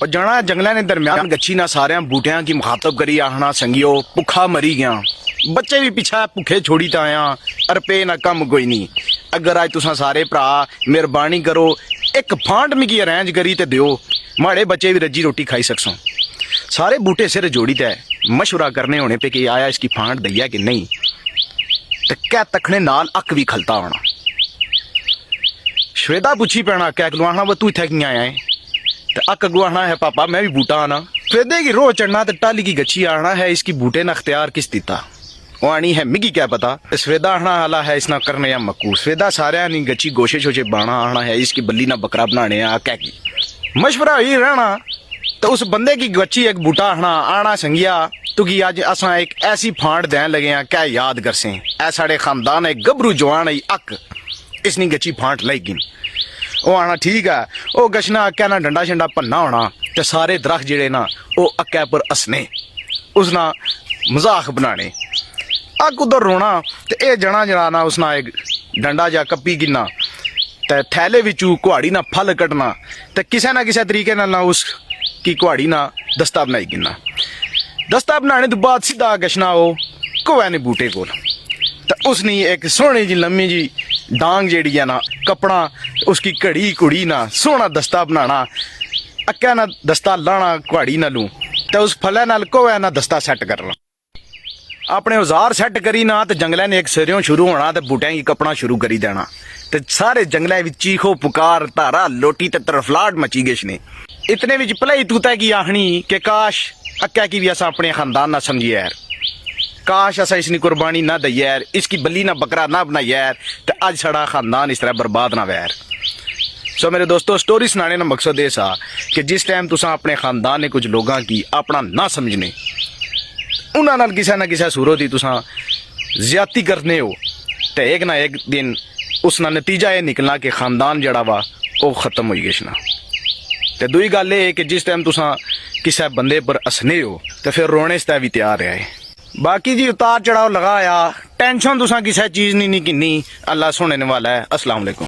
और जाना जंगलों ने दरम्यान गच्छी ना सारे बूटियां की मुखातब करी आखना संगियो भुखा मरी गया, बच्चे भी पिछा भुखे छोड़ी तो आया, अरपे ना कम कोई नहीं। अगर अज तुसा सारे भरा मेहरबानी करो एक फांड मिगी अरेंज करी तो दियो, माड़े बच्चे भी रजी रोटी खाई सकसों। सारे बूटे सिर जोड़ी तय मशवरा करने होने पे कि आया इसकी फांड दैया कि नहीं, तो क्या तखने नाल अक भी खलता होना। श्वेता पुछी पैना क्या अगलवाना वो तू इतना कि आया है, तो अक अगवाना है पापा मैं भी बूटा आना। श्वेदे की रोह चढ़ना तो टाली की गच्छी आना है, इसकी बूटे ने अख्तियार किस दिता वो आनी है मिगी क्या पता। श्वेदा आना आला है इसना करने या मकू, श्वेदा सारे नहीं गच्छी गोशे शोशे बाना आना है, इसकी बल्ली ना बकरा बनाने आ क्या की मशवरा ही रहना। तो उस बंदे की गच्छी एक बूटा आना संगिया तो कि अज असा एक ऐसी फांड दें लगे हैं क्या याद कर से ऐ साढ़े खानदान है गबरू जवान है अक इसनी गच्छी फांट लेगी वो आना ठीक है। वो गछना अक्या ना डंडा शंडा भन्ना होना तो सारे दरख्त जेड़े ना वो अक्या पर हसने उसना मजाक बनाने। अक उधर रोना तो यह जना जनाना उसना एक डंडा जा कप्पी गिना तो थैले विचू कुहाड़ी ना फल कटना तो किसी ना किसी तरीके ना उस की कुहाड़ी ना दस्ता बनाई गिना। दस्ता बनाने तो बाद सीधा गछना वो कोवे ने बूटे को तो उसने एक सोहनी जी लम्मी जी डांग जेड़ी है ना कपड़ा उसकी घड़ी कुड़ी ना सोहना दस्ता बनाना, अक्या ना दस्ता लाना कुहाड़ी नालू तो उस फले नाल कोवे ना दस्ता सैट करना। अपने औजार सैट करी ना तो जंगलों ने एक सिरों शुरू होना तो बूटियां की कपना शुरू करी देना तो सारे जंगलों में चीखो पुकार धारा लोटी ते तरफलाट मची गई ने। इतने विच भलाई तूता की आखनी कि काश अक्या की भी असा अपने खानदान ना समझिए यार, काश असा इसकी कुर्बानी ना दईए यार, इसकी बल्ली ना बकरा ना बनाइए यार, तो अज साड़ा खानदान इस तरह बर्बाद ना वैर। सो मेरे दोस्तों स्टोरी सुनाने का मकसद ये सा कि जिस टाइम तुसा अपने खानदान ने कुछ लोगों की अपना ना समझने उन्होंने किसी ना किसी सूरत ही तुसा ज्यादती करने हो तो एक ना एक दिन उसका नतीजा ये निकलना कि खानदान जड़ा वा वो खत्म हो गया। तो दूई गल ये कि जिस टाइम तुसा किसी बंदे पर हसने हो तो फिर रोने से भी तैयार है। बाकी जी उतार चढ़ाव लगाया टेंशन तुसा किसी चीज़ नहीं किन्नी, अल्लाह सुनने वाला है। अस्सलाम वालेकुम।